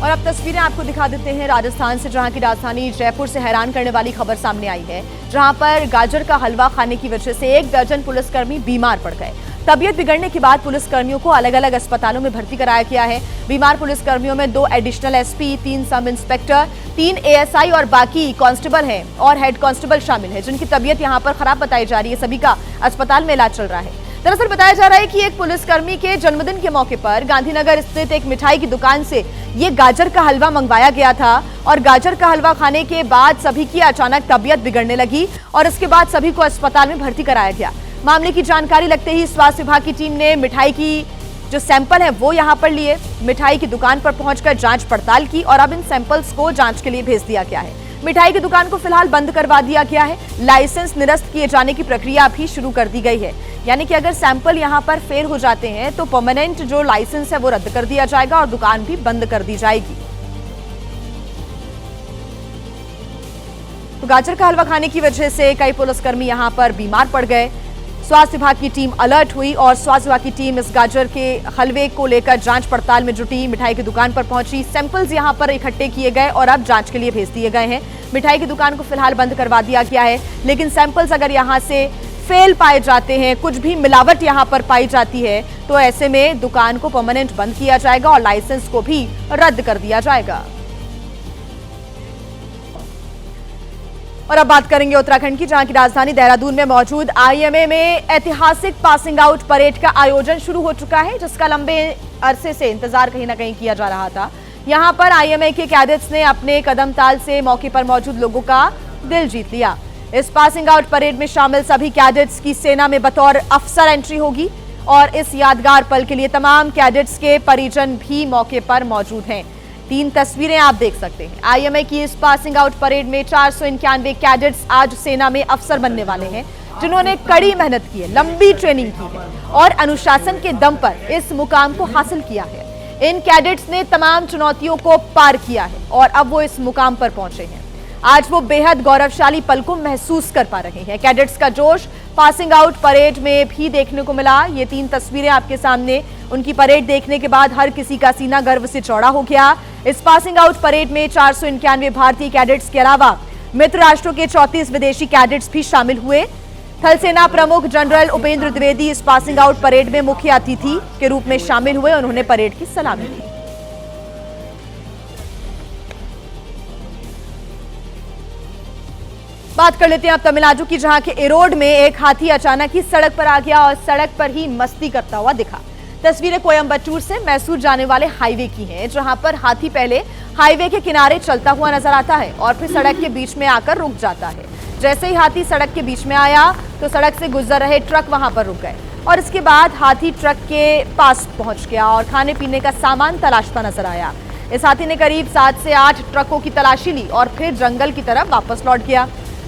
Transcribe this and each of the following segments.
और अब तस्वीरें आपको दिखा देते हैं राजस्थान से, जहां की राजधानी जयपुर से हैरान करने वाली खबर सामने आई है, जहां पर गाजर का हलवा खाने की वजह से 1 दर्जन पुलिसकर्मी बीमार पड़ गए। तबीयत बिगड़ने के बाद पुलिसकर्मियों को अलग अलग अस्पतालों में भर्ती कराया गया है। बीमार पुलिसकर्मियों में 2 additional SP, 3 sub inspector, 3 ASI और बाकी कांस्टेबल हैं और हेड कांस्टेबल शामिल है, जिनकी तबीयत यहां पर खराब बताई जा रही है। सभी का अस्पताल में इलाज चल रहा है। दरअसल बताया जा रहा है कि एक पुलिसकर्मी के जन्मदिन के मौके पर गांधीनगर स्थित एक मिठाई की दुकान से ये गाजर का हलवा मंगवाया गया था और गाजर का हलवा खाने के बाद सभी की अचानक तबीयत बिगड़ने लगी और इसके बाद सभी को अस्पताल में भर्ती कराया गया। मामले की जानकारी लगते ही स्वास्थ्य विभाग की टीम ने मिठाई की जो सैंपल है वो यहां पर लिए, मिठाई की दुकान पर पहुंचकर जांच पड़ताल की और अब इन सैंपल्स को जांच के लिए भेज दिया गया है। मिठाई की दुकान को फिलहाल बंद करवा दिया गया है। लाइसेंस निरस्त किए जाने की प्रक्रिया भी शुरू कर दी गई है, यानी कि अगर सैंपल यहां पर फेल हो जाते हैं तो परमानेंट जो लाइसेंस है वो रद्द कर दिया जाएगा और दुकान भी बंद कर दी जाएगी। तो गाजर का हलवा खाने की वजह से कई पुलिसकर्मी यहां पर बीमार पड़ गए। स्वास्थ्य विभाग की टीम अलर्ट हुई और स्वास्थ्य विभाग की टीम इस गाजर के हलवे को लेकर जांच पड़ताल में जुटी। मिठाई की दुकान पर पहुंची, सैंपल्स यहां पर इकट्ठे किए गए और अब जांच के लिए भेज दिए गए हैं। मिठाई की दुकान को फिलहाल बंद करवा दिया गया है, लेकिन सैंपल्स अगर यहां से फेल पाए जाते हैं, कुछ भी मिलावट यहां पर पाई जाती है, तो ऐसे में दुकान को परमानेंट बंद किया जाएगा और लाइसेंस को भी रद्द कर दिया जाएगा। और अब बात करेंगे उत्तराखंड की, जहां की राजधानी देहरादून में मौजूद आईएमए में ऐतिहासिक पासिंग आउट परेड का आयोजन शुरू हो चुका है, जिसका लंबे अरसे से इंतजार कहीं ना कहीं किया जा रहा था। यहां पर आईएमए के कैडेट्स ने अपने कदम ताल से मौके पर मौजूद लोगों का दिल जीत लिया। इस पासिंग आउट परेड में शामिल सभी कैडेट्स की सेना में बतौर अफसर एंट्री होगी और इस यादगार पल के लिए तमाम कैडेट्स के परिजन भी मौके पर मौजूद हैं। 3 तस्वीरें आप देख सकते हैं। आईएमए की इस पासिंग आउट परेड में 491 कैडेट्स आज सेना में अफसर बनने वाले हैं, जिन्होंने कड़ी मेहनत की है, लंबी ट्रेनिंग की है और अनुशासन के दम पर इस मुकाम को हासिल किया है। इन कैडेट्स ने तमाम चुनौतियों को पार किया है और अब वो इस मुकाम पर पहुंचे हैं। आज वो बेहद गौरवशाली पल को महसूस कर पा रहे हैं। कैडेट्स का जोश पासिंग आउट परेड में भी देखने को मिला। ये 3 तस्वीरें आपके सामने। उनकी परेड देखने के बाद हर किसी का सीना गर्व से चौड़ा हो गया। इस पासिंग आउट परेड में 491 भारतीय कैडेट्स के अलावा मित्र राष्ट्रों के 34 विदेशी कैडेट्स भी शामिल हुए। थल सेना प्रमुख जनरल उपेंद्र द्विवेदी इस पासिंग आउट परेड में मुख्य अतिथि के रूप में शामिल हुए। उन्होंने परेड की सलामी ली। बात कर लेते हैं अब तमिलनाडु की, जहां के इरोड में एक हाथी अचानक ही सड़क पर आ गया और सड़क पर ही मस्ती करता हुआ दिखा। तस्वीरें कोयम्बटूर से मैसूर जाने वाले हाईवे की हैं, जहां पर हाथी पहले हाईवे के किनारे चलता हुआ नजर आता है और फिर सड़क के बीच में आकर रुक जाता है। जैसे ही हाथी सड़क के बीच में आया तो सड़क से गुजर रहे ट्रक वहां पर रुक गए और इसके बाद हाथी ट्रक के पास पहुंच गया और खाने पीने का सामान तलाशता नजर आया। इस हाथी ने करीब 7 से 8 ट्रकों की तलाशी ली और फिर जंगल की तरफ वापस लौट गया।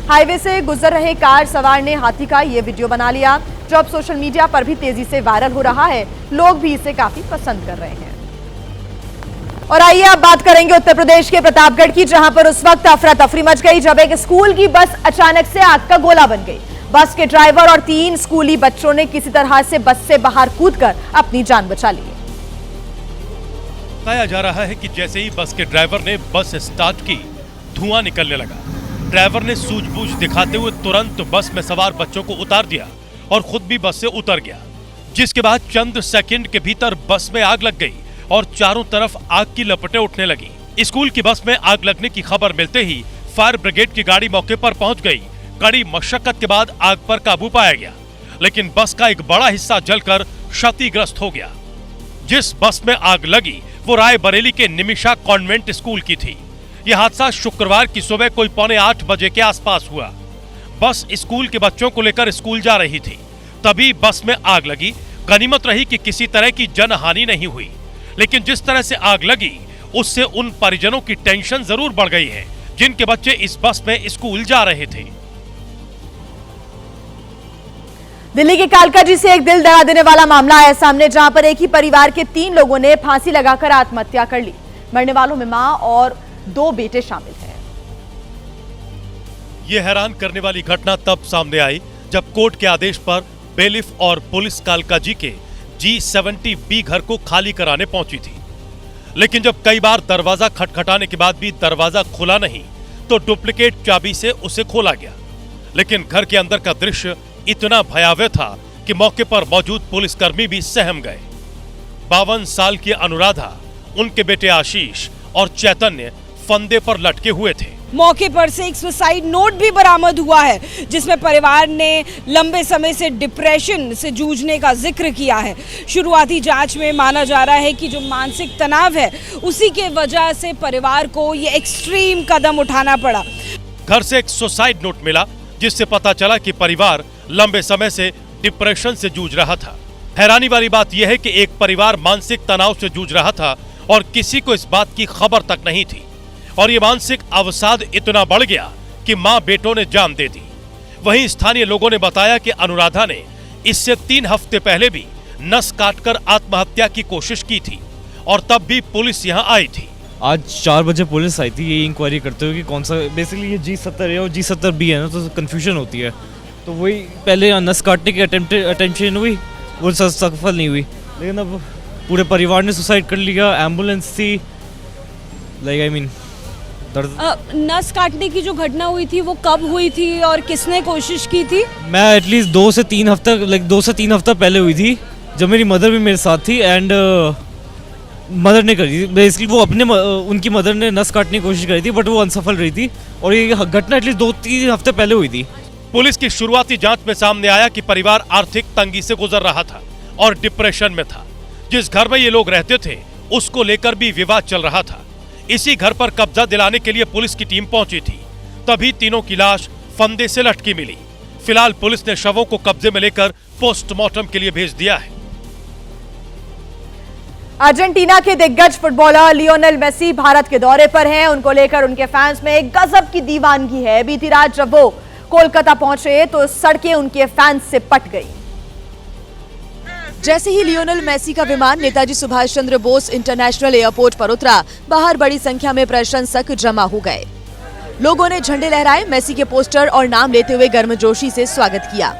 हाईवे से गुजर रहे कार सवार ने हाथी का ये वीडियो बना लिया, जो अब सोशल मीडिया पर भी तेजी से वायरल हो रहा है। लोग भी इसे काफी पसंद कर रहे हैं। और आइए अब बात करेंगे उत्तर प्रदेश के प्रतापगढ़ की, जहां पर उस वक्त अफरा तफरी मच गई जब एक स्कूल की बस अचानक से आग का गोला बन गई। बस के ड्राइवर और 3 स्कूली बच्चों ने किसी तरह से बस से बाहर कूदकर अपनी जान बचा ली। बताया जा रहा है कि जैसे ही बस के ड्राइवर ने बस स्टार्ट की, धुआं निकलने लगा। ड्राइवर ने सूझबूझ दिखाते हुए तुरंत बस में सवार बच्चों को उतार दिया और खुद भी बस से उतर गया, जिसके बाद चंद सेकंड के भीतर बस में आग लग गई और चारों तरफ आग की लपटें उठने लगी। स्कूल की बस में आग लगने की खबर मिलते ही फायर ब्रिगेड की गाड़ी मौके पर पहुंच गई। कड़ी मशक्कत के बाद आग पर काबू पाया गया, लेकिन बस का एक बड़ा हिस्सा जलकर क्षतिग्रस्त हो गया। जिस बस में आग लगी वो रायबरेली के निमिषा कॉन्वेंट स्कूल की थी। यह हादसा शुक्रवार की सुबह कोई 7:45 बजे के आसपास हुआ। बस स्कूल के बच्चों को लेकर स्कूल जा रही थी, तभी बस में आग लगी। गनीमत रही कि किसी तरह की जनहानि नहीं हुई, लेकिन जिस तरह से आग लगी उससे उन परिजनों की टेंशन जरूर बढ़ गई है, जिनके बच्चे इस बस में स्कूल जा रहे थे। दिल्ली के कालकाजी से एक दिल दहला देने वाला मामला आया सामने, जहां पर एक ही परिवार के 3 लोगों ने फांसी लगाकर आत्महत्या कर ली। मरने वालों में मां और 2 बेटे शामिल हैं। यह हैरान करने वाली घटना तब सामने आई जब कोर्ट के आदेश पर बेलिफ और पुलिस कालकाजी के G70B घर को खाली कराने पहुंची थी। लेकिन जब कई बार दरवाजा खटखटाने के बाद भी दरवाजा खुला नहीं तो डुप्लीकेट चाबी से उसे खोला गया। लेकिन घर के अंदर का दृश्य इतना भयावह था कि मौके पर मौजूद पुलिसकर्मी भी सहम गए। 52 साल की अनुराधा, उनके बेटे आशीष और चैतन्य फंदे पर लटके हुए थे। मौके पर से एक सुसाइड नोट भी बरामद हुआ है जिसमें परिवार ने लंबे समय से डिप्रेशन से जूझने का जिक्र किया है। शुरुआती जांच में माना जा रहा है कि जो मानसिक तनाव है उसी के वजह से परिवार को ये एक्सट्रीम कदम उठाना पड़ा। घर से एक सुसाइड नोट मिला जिससे पता चला कि परिवार लंबे समय से डिप्रेशन से जूझ रहा था। हैरानी वाली बात यह है कि एक परिवार मानसिक तनाव से जूझ रहा था और किसी को इस बात की खबर तक नहीं थी, और ये मानसिक अवसाद इतना बढ़ गया कि मां बेटों ने जान दे दी। वहीं स्थानीय लोगों ने बताया कि अनुराधा ने इससे 3 हफ्ते पहले भी नस काटकर आत्महत्या की कोशिश की थी और तब भी पुलिस यहां आई थी। आज 4 बजे पुलिस आई थी ये इंक्वायरी करते हुए कि कौन सा, बेसिकली ये G70 है और G70B है ना, तो कंफ्यूजन होती है। तो वही पहले नस काटने की अटेम्प्शन हुई, वो सफल नहीं हुई, लेकिन अब पूरे परिवार ने सुसाइड कर लिया। एम्बुलेंस थी, लाइक आई मीन नस काटने की जो घटना हुई थी वो कब हुई थी और किसने कोशिश की थी? मैं एटलीस्ट 2 से 3 हफ्ता पहले हुई थी, जब मेरी मदर भी मेरे साथ थी एंड मदर ने करी थी। बेसिकली वो उनकी मदर ने नस काटने की कोशिश करी थी बट वो अनसफल रही थी, और ये घटना एटलीस्ट 2-3 हफ्ते पहले हुई थी। पुलिस की शुरुआती जांच में सामने आया कि परिवार आर्थिक तंगी से गुजर रहा था और डिप्रेशन में था। जिस घर में ये लोग रहते थे उसको लेकर भी विवाद चल रहा था। इसी घर पर कब्जा दिलाने के लिए पुलिस की टीम पहुंची थी। तभी तीनों की लाश फंदे से लटकी मिली। फिलहाल पुलिस ने शवों को कब्जे में लेकर पोस्टमार्टम के लिए भेज दिया है। अर्जेंटीना के दिग्गज फुटबॉलर लियोनेल मेसी भारत के दौरे पर हैं। उनको लेकर उनके फैंस में एक गजब की दीवानगी है। बीती रात जब वो कोलकाता पहुंचे तो सड़कें उनके फैंस से पट गई। जैसे ही लियोनेल मेसी का विमान नेताजी सुभाष चंद्र बोस इंटरनेशनल एयरपोर्ट पर उतरा, बाहर बड़ी संख्या में प्रशंसक जमा हो गए। लोगों ने झंडे लहराए, मेसी के पोस्टर और नाम लेते हुए गर्मजोशी से स्वागत किया।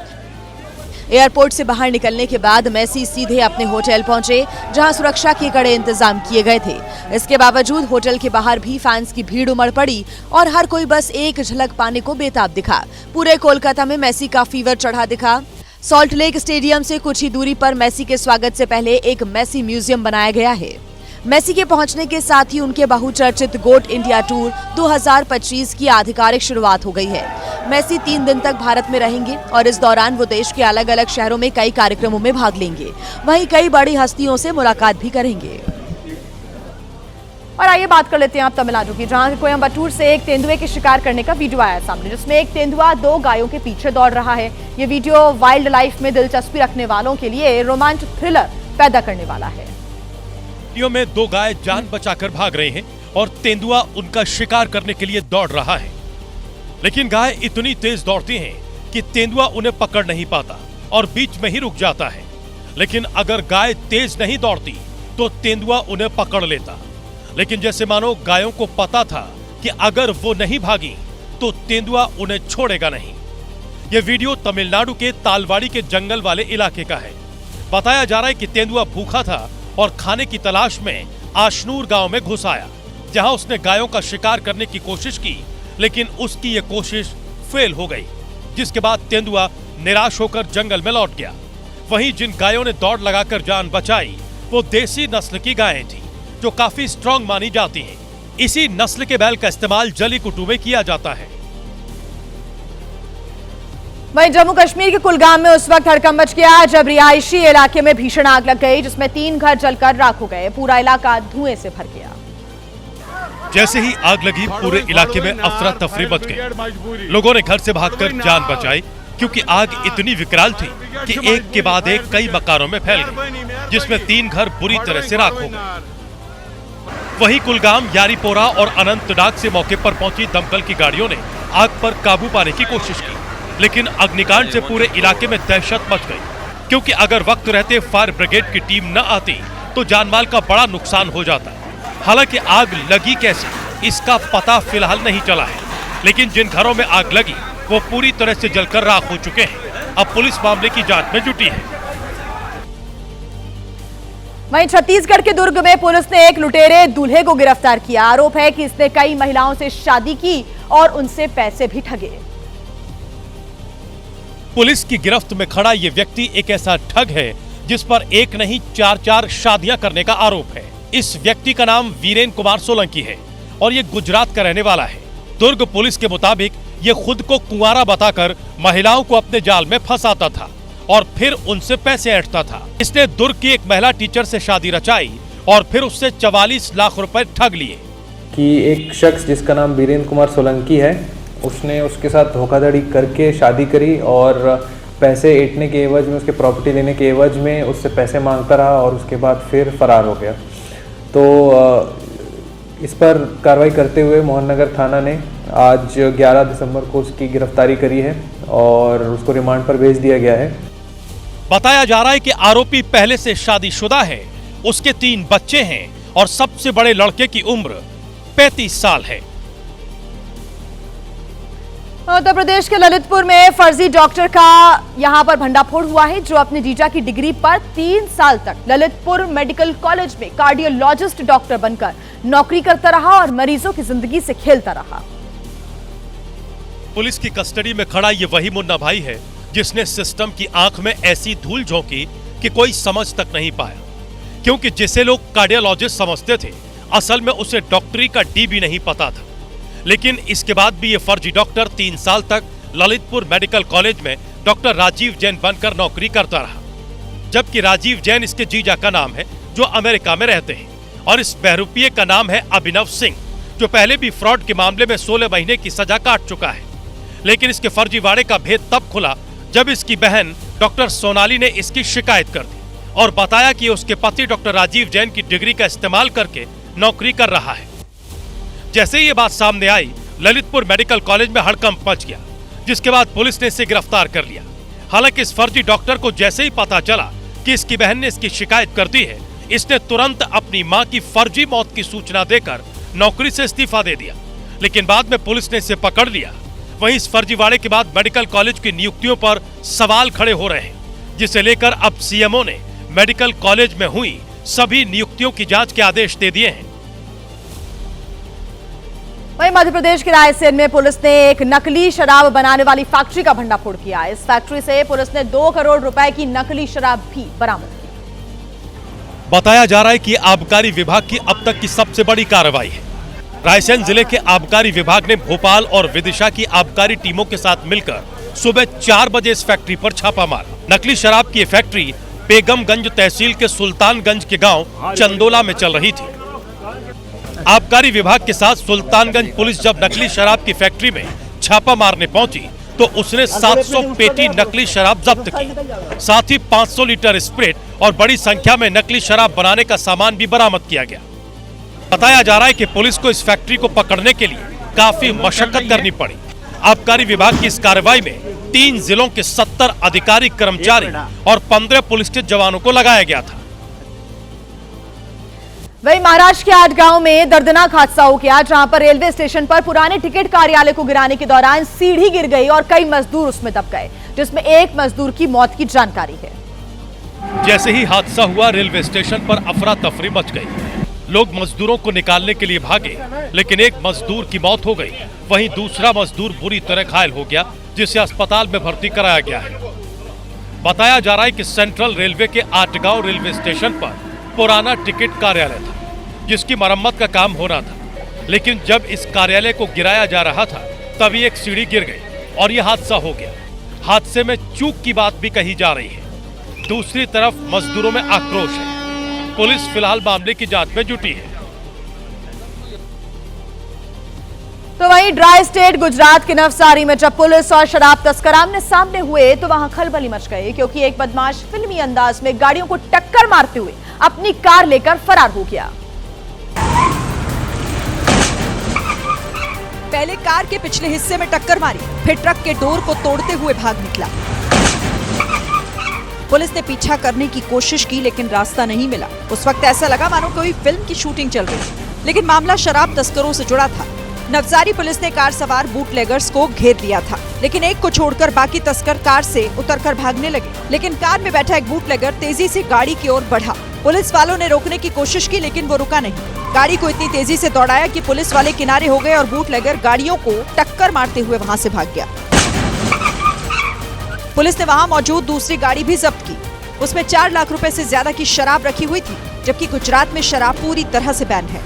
एयरपोर्ट से बाहर निकलने के बाद मेसी सीधे अपने होटल पहुंचे, जहां सुरक्षा के कड़े इंतजाम किए गए थे। इसके बावजूद होटल के बाहर भी फैंस की भीड़ उमड़ पड़ी और हर कोई बस एक झलक पाने को बेताब दिखा। पूरे कोलकाता में मेसी का फीवर चढ़ा दिखा। सॉल्ट लेक स्टेडियम से कुछ ही दूरी पर मेसी के स्वागत से पहले एक मेसी म्यूजियम बनाया गया है। मेसी के पहुंचने के साथ ही उनके बहुचर्चित गोट इंडिया टूर 2025 की आधिकारिक शुरुआत हो गई है। मेसी 3 दिन तक भारत में रहेंगे और इस दौरान वो देश के अलग अलग शहरों में कई कार्यक्रमों में भाग लेंगे। वहीं कई बड़ी हस्तियों से मुलाकात भी करेंगे। और आइए बात कर लेते हैं आप तमिलनाडु की, जहां कोयम्बटूर से एक तेंदुए के शिकार करने का वीडियो आया सामने, जिसमें एक तेंदुआ 2 गायों के पीछे दौड़ रहा है। ये वीडियो वाइल्ड लाइफ में दिलचस्पी रखने वालों के लिए रोमांच थ्रिलर पैदा करने वाला है। वीडियो में 2 गाय जान बचाकर भाग रहे हैं और तेंदुआ उनका शिकार करने के लिए दौड़ रहा है। लेकिन गाय इतनी तेज दौड़ती हैं कि तेंदुआ उन्हें पकड़ नहीं पाता और बीच में ही रुक जाता है। लेकिन अगर गाय तेज नहीं दौड़ती तो तेंदुआ उन्हें पकड़ लेता। लेकिन जैसे मानो गायों को पता था कि अगर वो नहीं भागी तो तेंदुआ उन्हें छोड़ेगा नहीं। यह वीडियो तमिलनाडु के तालवाड़ी के जंगल वाले इलाके का है। बताया जा रहा है कि तेंदुआ भूखा था और खाने की तलाश में आशनूर गांव में घुस आया, जहां उसने गायों का शिकार करने की कोशिश की, लेकिन उसकी यह कोशिश फेल हो गई, जिसके बाद तेंदुआ निराश होकर जंगल में लौट गया। वहीं जिन गायों ने दौड़ लगाकर जान बचाई वो देसी नस्ल की गायें थी, जो काफी स्ट्रॉन्ग मानी जाती हैं। इसी नस्ल के बैल का इस्तेमाल जली कुटू में किया जाता है। वहीं जम्मू कश्मीर के कुलगाम में उस वक्त हड़कंप मच गया जब रिहायशी इलाके में भीषण आग लग गई, जिसमें 3 घर जलकर राख हो गए। पूरा इलाका धुएं से भर गया। जैसे ही आग लगी पूरे इलाके में अफरा तफरी मच गई। लोगों ने घर से भागकर जान बचाई, क्योंकि आग इतनी विकराल थी कि एक के बाद एक कई मकानों में फैल गई, जिसमें 3 घर बुरी तरह से राख हो गए। वहीं कुलगाम, यारीपोरा और अनंतनाग से मौके पर पहुंची दमकल की गाड़ियों ने आग पर काबू पाने की कोशिश की, लेकिन अग्निकांड से पूरे इलाके में दहशत मच गई, क्योंकि अगर वक्त रहते फायर ब्रिगेड की टीम न आती तो जानमाल का बड़ा नुकसान हो जाता। हालांकि आग लगी कैसे इसका पता फिलहाल नहीं चला है, लेकिन जिन घरों में आग लगी वो पूरी तरह से जलकर राख हो चुके हैं। अब पुलिस मामले की जांच में जुटी है। वहीं छत्तीसगढ़ के दुर्ग में पुलिस ने एक लुटेरे दूल्हे को गिरफ्तार किया। आरोप है कि इसने कई महिलाओं से शादी की और उनसे पैसे भी ठगे। पुलिस की गिरफ्त में खड़ा ये व्यक्ति एक ऐसा ठग है जिस पर एक नहीं 4 शादियां करने का आरोप है। इस व्यक्ति का नाम वीरेन कुमार सोलंकी है और ये गुजरात का रहने वाला है। दुर्ग पुलिस के मुताबिक ये खुद को कुंवारा बताकर महिलाओं को अपने जाल में फंसाता था और फिर उनसे पैसे ऐंठता था। इसने दुर्ग की एक महिला टीचर से शादी रचाई और फिर उससे 44 लाख रुपए ठग लिए। कि एक शख्स जिसका नाम वीरेन कुमार सोलंकी है, उसने उसके साथ धोखाधड़ी करके शादी करी और पैसे ऐंठने के एवज में, उसके प्रॉपर्टी लेने के एवज में उससे पैसे मांगता रहा और उसके बाद फिर फरार हो गया। तो इस पर कार्रवाई करते हुए मोहननगर थाना ने आज 11 दिसंबर को उसकी गिरफ्तारी करी है और उसको रिमांड पर भेज दिया गया है। बताया जा रहा है कि आरोपी पहले से शादीशुदा है, उसके 3 बच्चे हैं और सबसे बड़े लड़के की उम्र 35 साल है। उत्तर प्रदेश के ललितपुर में फर्जी डॉक्टर का यहां पर भंडाफोड़ हुआ है, जो अपने जीजा की डिग्री पर 3 साल तक ललितपुर मेडिकल कॉलेज में कार्डियोलॉजिस्ट डॉक्टर बनकर नौकरी करता रहा और मरीजों की जिंदगी से खेलता रहा। पुलिस की कस्टडी में खड़ा ये वही मुन्ना भाई है जिसने सिस्टम की आंख में ऐसी धूल झोंकी कि कोई समझ तक नहीं पाया, क्योंकि जिसे लोग कार्डियोलॉजिस्ट समझते थे असल में उसे डॉक्टरी का डी भी नहीं पता था। लेकिन इसके बाद भी ये फर्जी डॉक्टर 3 साल तक ललितपुर मेडिकल कॉलेज में डॉक्टर राजीव जैन बनकर नौकरी करता रहा, जबकि राजीव जैन इसके जीजा का नाम है जो अमेरिका में रहते हैं, और इस बहरूपिये का नाम है अभिनव सिंह, जो पहले भी फ्रॉड के मामले में 16 महीने की सजा काट चुका है। लेकिन इसके फर्जीवाड़े का भेद तब खुला जब इसकी बहन डॉक्टर सोनाली ने इसकी शिकायत कर दी और बताया कि उसके पति डॉक्टर राजीव जैन की डिग्री का इस्तेमाल करके नौकरी कर रहा है। जैसे ये बात सामने आई, ललितपुर मेडिकल कॉलेज में हड़कंप मच गया, जिसके बाद पुलिस ने इसे गिरफ्तार कर लिया। हालांकि इस फर्जी डॉक्टर को जैसे ही पता चला कि इसकी बहन ने इसकी शिकायत कर दी है, इसने तुरंत अपनी मां की फर्जी मौत की सूचना देकर नौकरी से इस्तीफा दे दिया। लेकिन बाद में पुलिस ने इसे पकड़ लिया। वहीं इस फर्जीवाड़े के बाद मेडिकल कॉलेज की नियुक्तियों पर सवाल खड़े हो रहे हैं, जिसे लेकर अब सीएमओ ने मेडिकल कॉलेज में हुई सभी नियुक्तियों की जांच के आदेश दे दिए हैं। वहीं मध्य प्रदेश के रायसेन में पुलिस ने एक नकली शराब बनाने वाली फैक्ट्री का भंडाफोड़ किया। इस फैक्ट्री से पुलिस ने 2 करोड़ रुपए की नकली शराब भी बरामद की। बताया जा रहा है कि आबकारी विभाग की अब तक की सबसे बड़ी कार्रवाई है। रायसेन जिले के आबकारी विभाग ने भोपाल और विदिशा की आबकारी टीमों के साथ मिलकर सुबह 4 बजे इस फैक्ट्री पर छापा मारा। नकली शराब की फैक्ट्री बेगमगंज तहसील के सुल्तानगंज के गांव चंदोला में चल रही थी। आबकारी विभाग के साथ सुल्तानगंज पुलिस जब नकली शराब की फैक्ट्री में छापा मारने पहुंची तो उसने 700 पेटी नकली शराब जब्त की। साथ ही 500 लीटर स्प्रिट और बड़ी संख्या में नकली शराब बनाने का सामान भी बरामद किया गया। बताया जा रहा है कि पुलिस को इस फैक्ट्री को पकड़ने के लिए काफी मशक्कत करनी पड़ी। आबकारी विभाग की इस कार्रवाई में 3 जिलों के 70 अधिकारी कर्मचारी और 15 पुलिस के जवानों को लगाया गया था। वहीं महाराष्ट्र के आठगांव में दर्दनाक हादसा हो गया, जहां पर रेलवे स्टेशन पर पुराने टिकट कार्यालय को गिराने के दौरान सीढ़ी गिर गई और कई मजदूर उसमें दब गए, जिसमें एक मजदूर की मौत की जानकारी है। जैसे ही हादसा हुआ, रेलवे स्टेशन पर अफरा तफरी मच गई। लोग मजदूरों को निकालने के लिए भागे, लेकिन एक मजदूर की मौत हो गई। वहीं दूसरा मजदूर बुरी तरह घायल हो गया, जिसे अस्पताल में भर्ती कराया गया है। बताया जा रहा है कि सेंट्रल रेलवे के आठगांव रेलवे स्टेशन पर पुराना टिकट कार्यालय था, जिसकी मरम्मत का काम होना था। लेकिन जब इस कार्यालय को गिराया जा रहा था, तभी एक सीढ़ी गिर गई और यह हादसा हो गया। हादसे में चूक की बात भी कही जा रही है। दूसरी तरफ मजदूरों में आक्रोश है। पुलिस फिलहाल मामले की जांच में जुटी है। तो वहीं ड्राई स्टेट गुजरात के नवसारी में जब पुलिस और शराब तस्कर आमने सामने हुए तो वहां खलबली मच गई, क्योंकि एक बदमाश फिल्मी अंदाज में गाड़ियों को टक्कर मारते हुए अपनी कार लेकर फरार हो गया। पहले कार के पिछले हिस्से में टक्कर मारी, फिर ट्रक के डोर को तोड़ते हुए भाग निकला। पुलिस ने पीछा करने की कोशिश की, लेकिन रास्ता नहीं मिला। उस वक्त ऐसा लगा मानो कोई फिल्म की शूटिंग चल रही थी, लेकिन मामला शराब तस्करों से जुड़ा था। नवसारी पुलिस ने कार सवार बूटलेगर्स को घेर लिया था, लेकिन एक को छोड़कर बाकी तस्कर कार से उतरकर भागने लगे। लेकिन कार में बैठा एक बूटलेगर तेजी से गाड़ी की ओर बढ़ा। पुलिस वालों ने रोकने की कोशिश की लेकिन वो रुका नहीं। गाड़ी को इतनी तेजी से दौड़ाया कि पुलिस वाले किनारे हो गए और बूटलेगर गाड़ियों को टक्कर मारते हुए वहां से भाग गया। पुलिस ने वहां मौजूद दूसरी गाड़ी भी जब्त की। उसमें 4 लाख रुपए से ज्यादा की शराब रखी हुई थी, जबकि गुजरात में शराब पूरी तरह से बैन है।